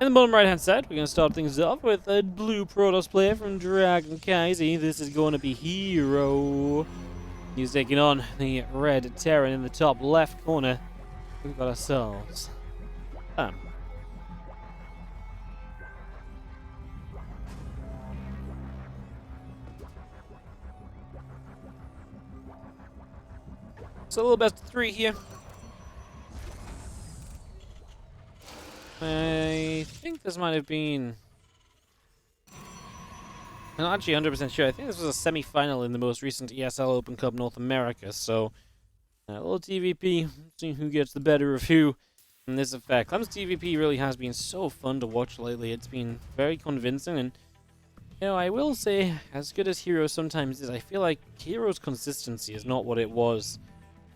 In the bottom right hand side, we're going to start things off with a blue Protoss player from Dragon Kaiser. This is going to be herO. He's taking on the red Terran in the top left corner. We've got ourselves Clem. So a little best of 3 here. I think this might have been... I'm not actually 100% sure. I think this was a semi-final in the most recent ESL Open Cup North America. So, a little TvP, seeing who gets the better of who in this effect. Clem's TvP really has been so fun to watch lately. It's been very convincing, and you know, I will say, as good as herO sometimes is, I feel like herO's consistency is not what it was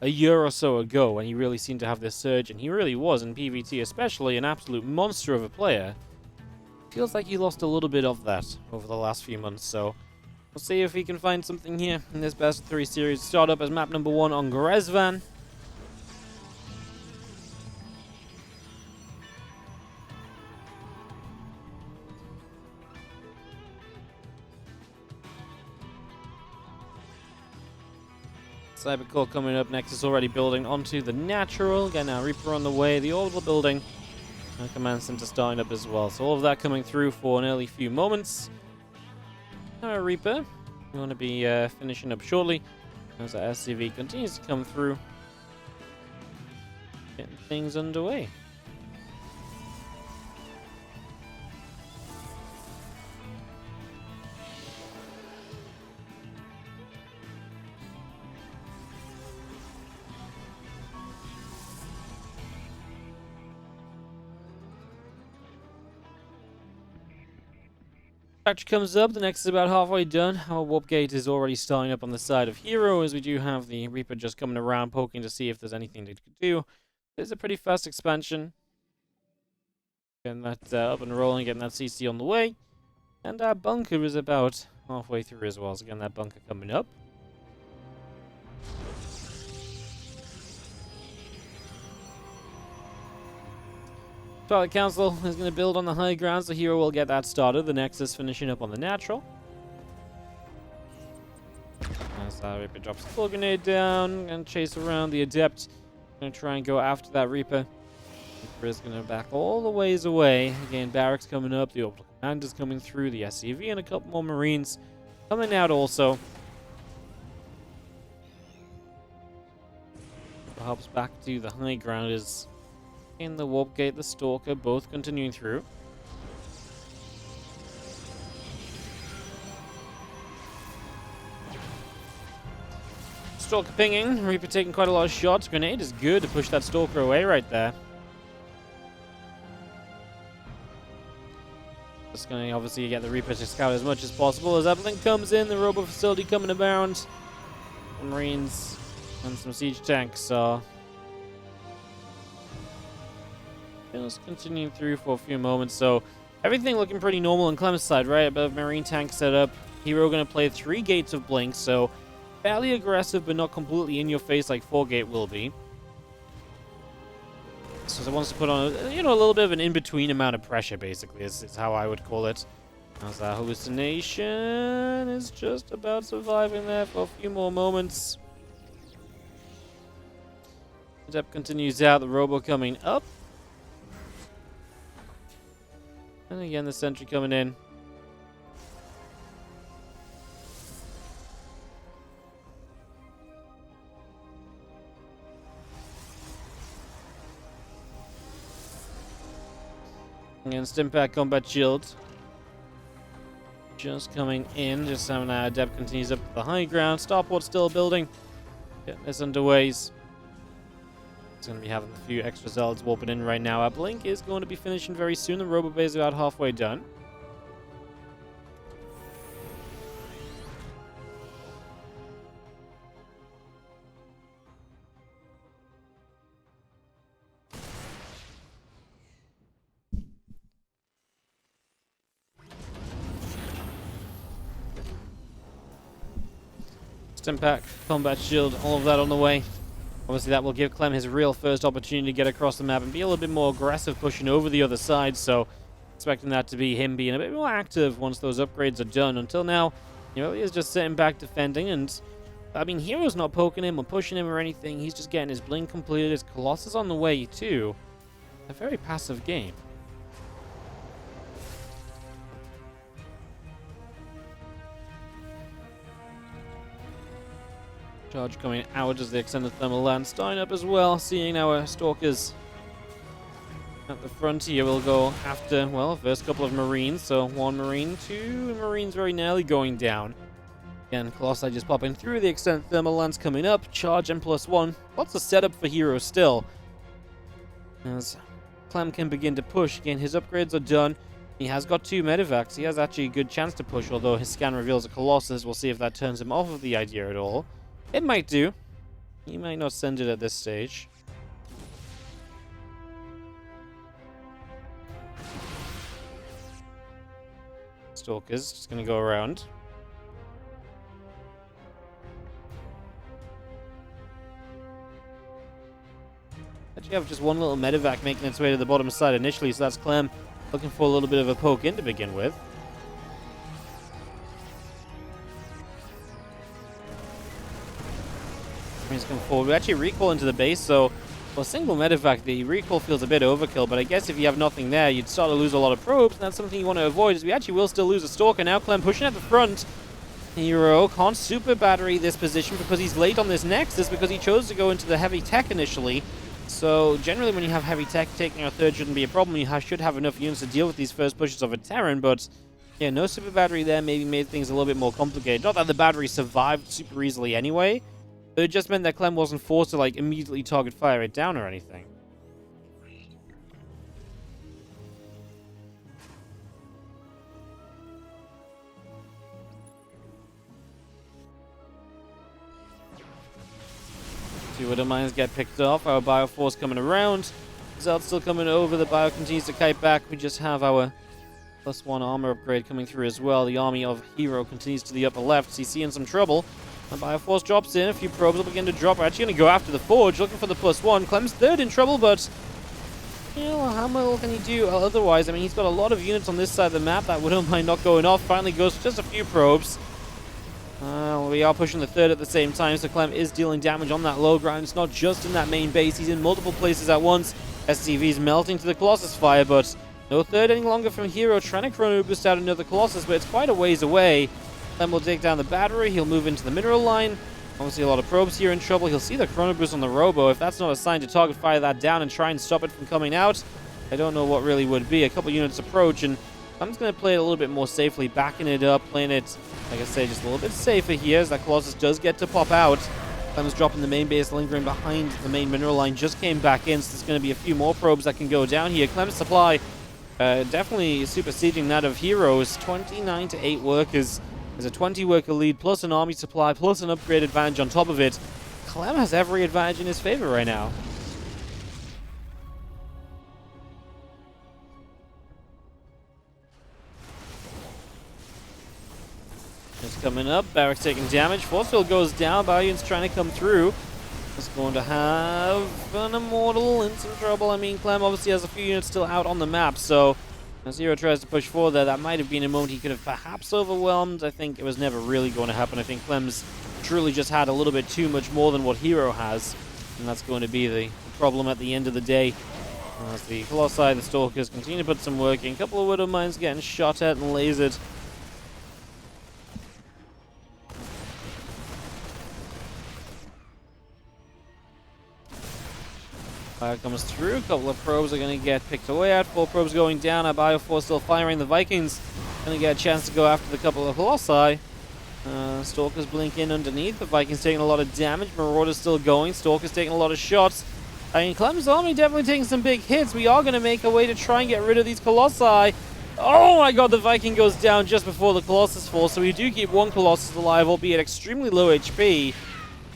a year or so ago when he really seemed to have this surge, and he really was in PvT, especially an absolute monster of a player. Feels like he lost a little bit of that over the last few months, so we'll see if he can find something here in this best of 3 series. Start up as map number 1 on Grezvan. Cybercore coming up next is already building onto the natural. Again, now Reaper on the way, the orbital building, and command center starting up as well. So all of that coming through for an early few moments. Now Reaper, we want to be finishing up shortly as our SCV continues to come through, getting things underway. Factory comes up, the next is about halfway done. Our warp gate is already starting up on the side of herO, as we do have the Reaper just coming around poking to see if there's anything they could do. It's a pretty fast expansion. Getting that up and rolling, getting that CC on the way. And our bunker is about halfway through as well, so again that bunker coming up. Twilight Council is going to build on the high ground, so herO will get that started. The Nexus finishing up on the natural. As Reaper drops the full grenade down and chase around the Adept. Going to try and go after that Reaper. Reaper is going to back all the ways away. Again, Barracks coming up, the Orbital Commanders coming through, the SCV, and a couple more Marines coming out also. Perhaps back to the high ground is in the warp gate, the Stalker, both continuing through. Stalker pinging, Reaper taking quite a lot of shots. Grenade is good to push that Stalker away right there. Just going to obviously get the Reaper to scout as much as possible. As Uplink comes in, the Robo Facility coming around. Marines and some siege tanks are just continuing through for a few moments, so everything looking pretty normal on Clem's side, right? Above Marine tank setup. herO going to play 3 gates of Blink, so fairly aggressive, but not completely in your face like 4 gate will be. So it wants to put on, a little bit of an in-between amount of pressure, basically, is how I would call it. As that hallucination is just about surviving there for a few more moments. The depth continues out, the Robo coming up. And again, the sentry coming in. Against Impact Combat Shield. Just coming in, just having our Adept continues up to the high ground. Starport still building. Getting this underway. It's going to be having a few extra zealots warping in right now. Our Blink is going to be finishing very soon. The Robo Bay is about halfway done. Impact, Combat Shield, all of that on the way. Obviously, that will give Clem his real first opportunity to get across the map and be a little bit more aggressive pushing over the other side. So, expecting that to be him being a bit more active once those upgrades are done. Until now, he is just sitting back defending. And, I mean, herO's not poking him or pushing him or anything. He's just getting his blink completed. His Colossus on the way, too. A very passive game. Charge coming out as the extended thermal lance starting up as well. Seeing our Stalkers at the front here, we'll go after, well, first couple of Marines. So 1 Marine, 2 Marines very nearly going down. Again, Colossi just popping through, the extended thermal lance coming up. Charge and +1. Lots of setup for herO still. As Clem can begin to push. Again, his upgrades are done. He has got 2 medevacs. He has actually a good chance to push, although his scan reveals a Colossus. We'll see if that turns him off of the idea at all. It might do. He might not send it at this stage. Stalkers just going to go around. Actually have just 1 little medevac making its way to the bottom side initially, so that's Clem looking for a little bit of a poke in to begin with. He's coming forward. We actually recall into the base, so for a single medevac, the recall feels a bit overkill, but I guess if you have nothing there, you'd start to lose a lot of probes, and that's something you want to avoid, as we actually will still lose a Stalker. Now Clem pushing at the front. herO can't super battery this position because he's late on this Nexus, because he chose to go into the heavy tech initially. So generally when you have heavy tech, taking a third shouldn't be a problem. You should have enough units to deal with these first pushes of a Terran, but yeah, no super battery there maybe made things a little bit more complicated. Not that the battery survived super easily anyway, but it just meant that Clem wasn't forced to like immediately target fire it down or anything. Two Widow Mines get picked off. Our Bioforce coming around. Zeld still coming over. The Bio continues to kite back. We just have our +1 armor upgrade coming through as well. The army of herO continues to the upper left. CC in some trouble. The Bioforce drops in. A few probes will begin to drop. We're actually going to go after the Forge, looking for the +1. Clem's third in trouble, but you know, how much can he do otherwise? I mean, he's got a lot of units on this side of the map. That Widow Mine not going off. Finally goes for just a few probes. We are pushing the third at the same time, so Clem is dealing damage on that low ground. It's not just in that main base. He's in multiple places at once. SCV's melting to the Colossus fire, but no third any longer from herO. Trying to chrono boost out another Colossus, but it's quite a ways away. Clem will take down the battery. He'll move into the mineral line. Obviously a lot of probes here in trouble. He'll see the chrono boost on the Robo. If that's not a sign to target fire that down and try and stop it from coming out, I don't know what really would be. A couple units approach, and I'm just going to play it a little bit more safely, backing it up, playing it, like I say, just a little bit safer here, as that Colossus does get to pop out. Clem's dropping the main base, lingering behind the main mineral line, just came back in, so there's going to be a few more probes that can go down here. Clem's supply definitely superseding that of herO's. 29 to 8 workers. There's a 20 worker lead, plus an army supply, plus an upgrade advantage on top of it. Clem has every advantage in his favor right now. Just coming up, Barracks taking damage. Force field goes down, Valiant's trying to come through. Just going to have an Immortal in some trouble. I mean, Clem obviously has a few units still out on the map, so as herO tries to push forward there, that might have been a moment he could have perhaps overwhelmed. I think it was never really going to happen. I think Clem's truly just had a little bit too much more than what herO has, and that's going to be the problem at the end of the day. As the Colossi, the Stalkers continue to put some work in. A couple of Widow Mines getting shot at and lasered. Fire comes through. A couple of probes are going to get picked away at. 4 probes going down. Our Bioforce still firing. The Vikings going to get a chance to go after the couple of Colossi. Stalkers blink in underneath. The Vikings taking a lot of damage. Marauder's still going. Stalkers taking a lot of shots. I mean, Clem's army definitely taking some big hits. We are going to make a way to try and get rid of these Colossi. Oh my god, the Viking goes down just before the Colossus falls. So we do keep 1 Colossus alive, albeit extremely low HP.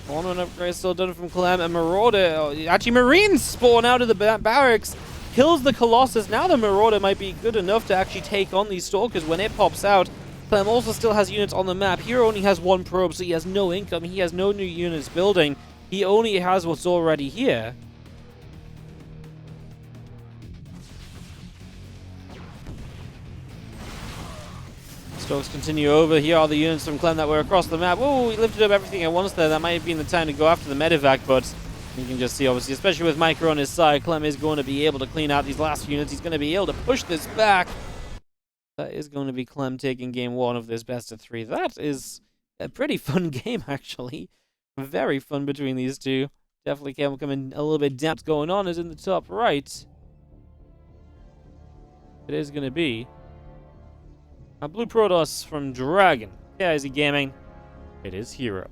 1 upgrade still done from Clem, and Marauder, actually Marines spawn out of the barracks, kills the Colossus. Now the Marauder might be good enough to actually take on these Stalkers when it pops out. Clem also still has units on the map. herO only has 1 probe, so he has no income. He has no new units building. He only has what's already here. Stokes continue over. Here are the units from Clem that were across the map. Oh, he lifted up everything at once there. That might have been the time to go after the medevac, but you can just see, obviously, especially with Micro on his side, Clem is going to be able to clean out these last units. He's going to be able to push this back. That is going to be Clem taking game 1 of this best of 3. That is a pretty fun game, actually. Very fun between these two. Definitely coming a little bit down. What's going on is in the top right. It is going to be a Blue Protoss from Dragon. Yeah, is he gaming? It is herO.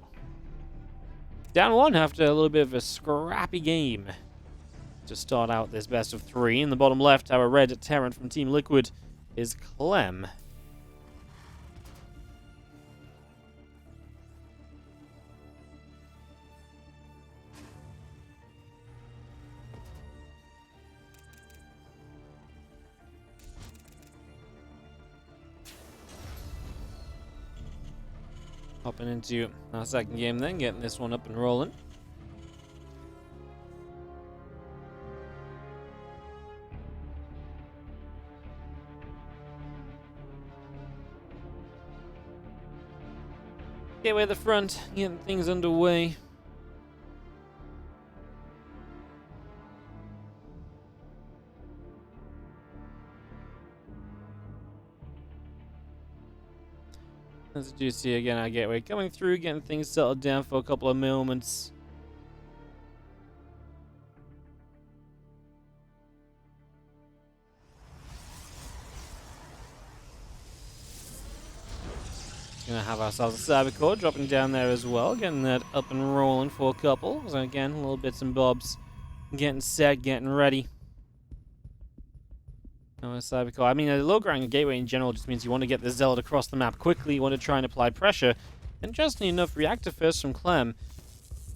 Down 1 after a little bit of a scrappy game to start out this best of 3. In the bottom left, our red Terran from Team Liquid is Clem. Hopping into our second game then, getting this one up and rolling. Gateway at the front, getting things underway. As you see again, our gateway coming through, getting things settled down for a couple of moments. Gonna have ourselves a Cybercore dropping down there as well, getting that up and rolling for a couple. So again, little bits and bobs, getting set, getting ready. Oh, a Cybercore. I mean, a low-ground gateway in general just means you want to get the Zealot across the map quickly, you want to try and apply pressure. Interestingly enough, reactor first from Clem.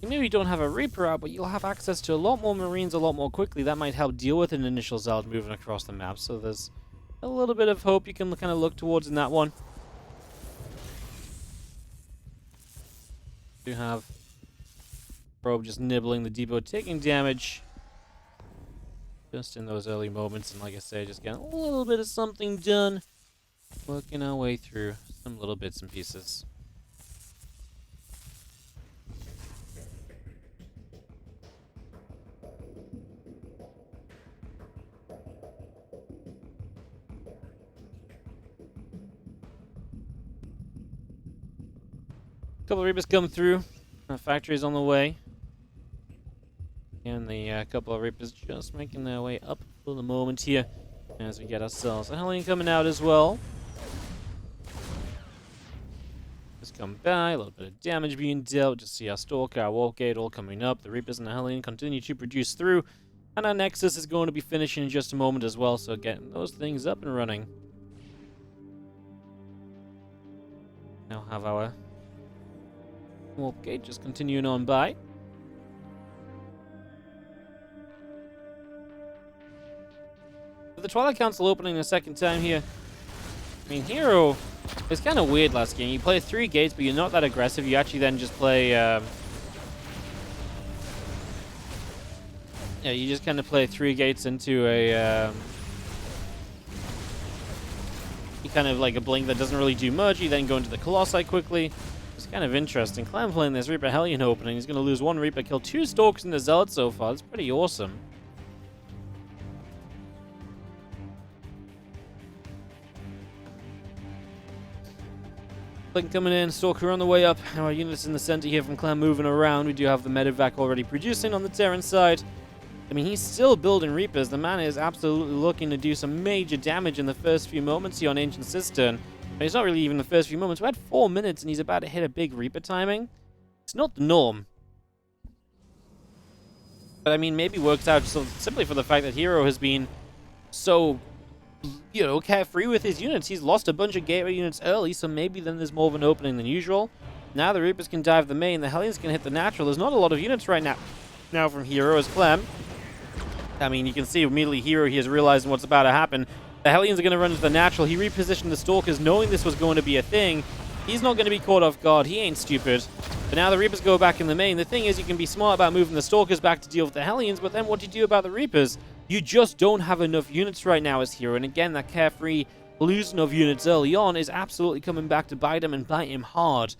You maybe don't have a Reaper out, but you'll have access to a lot more Marines a lot more quickly. That might help deal with an initial Zealot moving across the map. So there's a little bit of hope you can kind of look towards in that one. You have Probe just nibbling the depot, taking damage. Just in those early moments, and like I say, just getting a little bit of something done. Working our way through some little bits and pieces. Couple of Reapers come through. Factory's on the way. And the couple of Reapers just making their way up for the moment here as we get ourselves a Hellion coming out as well. Just come by, a little bit of damage being dealt. Just see our Stalker, our Wargate all coming up. The Reapers and the Hellion continue to produce through. And our Nexus is going to be finishing in just a moment as well, so getting those things up and running. Now have our Wargate just continuing on by. The Twilight Council opening a second time here. I mean, herO is kind of weird last game. You play 3 gates, but you're not that aggressive. You actually then just play... yeah, you just kind of play 3 gates into a... you kind of like a blink that doesn't really do much. You then go into the Colossi quickly. It's kind of interesting. Clem playing this Reaper Hellion opening. He's going to lose 1 Reaper, kill 2 Stalkers in the Zealot so far. That's pretty awesome. Blink coming in, Stalker on the way up. Our units in the center here from Clem moving around. We do have the medevac already producing on the Terran side. I mean, he's still building Reapers. The man is absolutely looking to do some major damage in the first few moments here on Ancient Cistern. But it's not really even the first few moments. We had 4 minutes and he's about to hit a big Reaper timing. It's not the norm. But I mean, maybe works out just simply for the fact that herO has been so... you know, carefree with his units. He's lost a bunch of gateway units early, so maybe then there's more of an opening than usual. Now the Reapers can dive the main, the Hellions can hit the natural. There's not a lot of units right now from herO as Clem. I mean, you can see immediately herO, he is realizing what's about to happen. The Hellions are going to run into the natural. He repositioned the Stalkers knowing this was going to be a thing. He's not going to be caught off guard. He ain't stupid. But now the Reapers go back in the main. The thing is, you can be smart about moving the Stalkers back to deal with the Hellions, but then what do you do about the Reapers? You just don't have enough units right now as herO, and again, that carefree losing of units early on is absolutely coming back to bite him and bite him hard.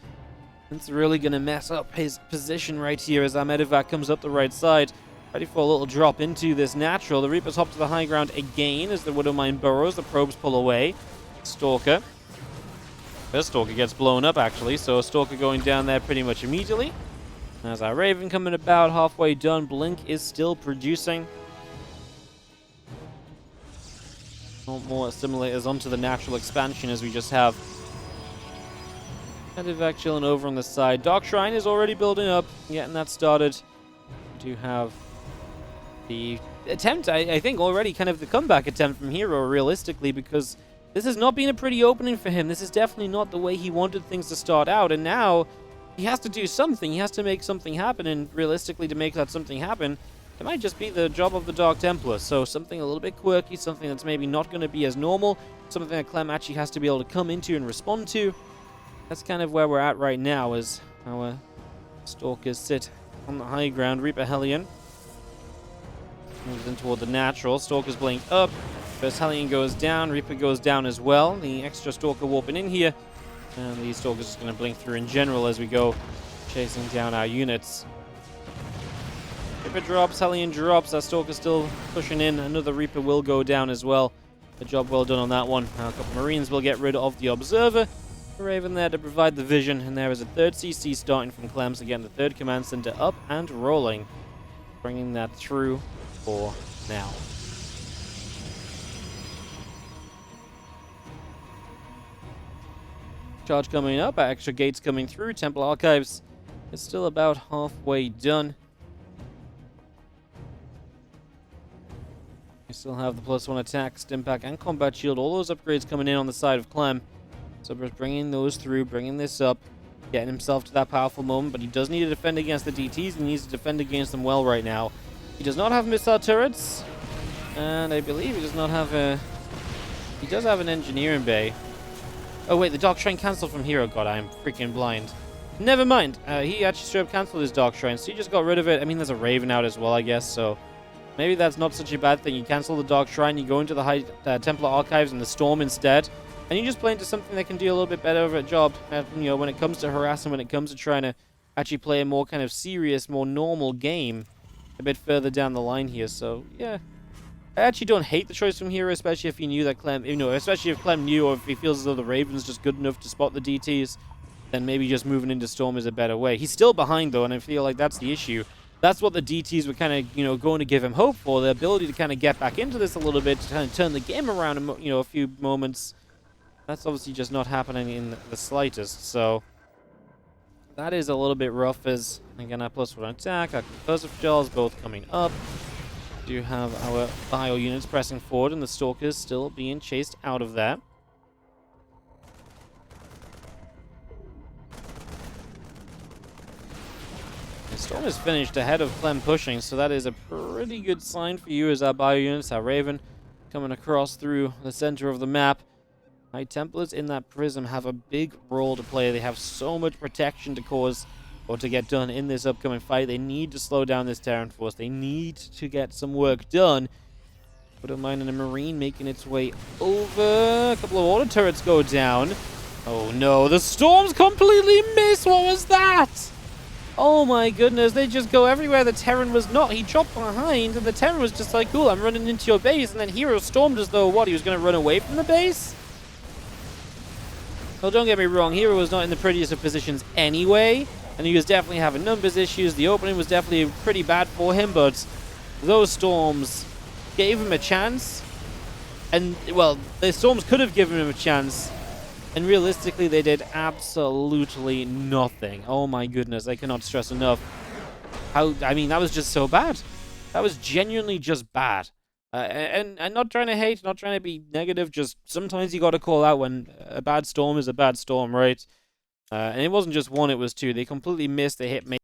It's really going to mess up his position right here as our medevac comes up the right side. Ready for a little drop into this natural. The Reapers hop to the high ground again as the Widowmine burrows. The probes pull away. Stalker. This Stalker gets blown up, actually, so Stalker going down there pretty much immediately. As our Raven coming about halfway done. Blink is still producing. More simulators onto the natural expansion as we just have medevac chilling over on the side. Dark Shrine is already building up, getting that started. We do have the attempt, I think, already kind of the comeback attempt from herO, realistically, because this has not been a pretty opening for him. This is definitely not the way he wanted things to start out, and now he has to do something. He has to make something happen, and realistically, to make that something happen, it might just be the job of the Dark Templar. So something a little bit quirky, something that's maybe not going to be as normal, something that Clem actually has to be able to come into and respond to. That's kind of where we're at right now, as our Stalkers sit on the high ground. Reaper Hellion moves in toward the natural. Stalkers blink up. First Hellion goes down. Reaper goes down as well. The extra Stalker warping in here. And the Stalker's just going to blink through in general as we go chasing down our units. Reaper drops. Hellion drops. Our Stalker's still pushing in. Another Reaper will go down as well. A job well done on that one. Now a couple Marines will get rid of the Observer. The Raven there to provide the vision. And there is a third CC starting from Clem. So again, the third command center up and rolling. Bringing that through for now. Charge coming up, extra gates coming through. Temple Archives is still about halfway done. We still have the +1 attack, Stimpak, and combat shield. All those upgrades coming in on the side of Clem. So we're bringing those through, bringing this up, getting himself to that powerful moment. But he does need to defend against the DTs. He needs to defend against them well right now. He does not have missile turrets, and I believe he does not have a... He does have an engineering bay. Oh wait, the Dark Shrine cancelled from herO. God, I'm freaking blind. Never mind. He actually straight up cancelled his Dark Shrine, so he just got rid of it. I mean, there's a Raven out as well, I guess, so maybe that's not such a bad thing. You cancel the Dark Shrine, you go into the High Templar Archives and the Storm instead, and you just play into something that can do a little bit better of a job. You know, when it comes to harassing, when it comes to trying to actually play a more kind of serious, more normal game a bit further down the line here. So yeah, I actually don't hate the choice from herO, especially if he knew that Clem, you know, especially if Clem knew, or if he feels as though the Raven's just good enough to spot the DTs, then maybe just moving into Storm is a better way. He's still behind though, and I feel like that's the issue. That's what the DTs were kind of, you know, going to give him hope for, the ability to kind of get back into this a little bit, to kind of turn the game around in, you know, a few moments. That's obviously just not happening in the slightest, so that is a little bit rough. As again, our +1 attack, our Concussive Shells both coming up. We do have our bio units pressing forward, and the Stalkers still being chased out of that. The Storm is finished ahead of Clem pushing, so that is a pretty good sign for you as our bio units, our Raven, coming across through the center of the map. High Templars in that prism have a big role to play. They have so much protection to cause or to get done in this upcoming fight. They need to slow down this Terran force. They need to get some work done. Widowmine and a Marine making its way over. A couple of auto turrets go down. Oh no, the Storms completely miss. What was that? Oh my goodness, they just go everywhere the Terran was not. He dropped behind, and the Terran was just like, cool, I'm running into your base. And then herO stormed as though, what, he was going to run away from the base? Well, don't get me wrong, herO was not in the prettiest of positions anyway, and he was definitely having numbers issues. The opening was definitely pretty bad for him, but those Storms gave him a chance. And, well, the Storms could have given him a chance, and realistically, they did absolutely nothing. Oh my goodness, I cannot stress enough how, I mean, that was just so bad. That was genuinely just bad. And not trying to hate, not trying to be negative, just sometimes you got to call out when a bad storm is a bad storm, right? And it wasn't just one, it was two. They completely missed. They hit me.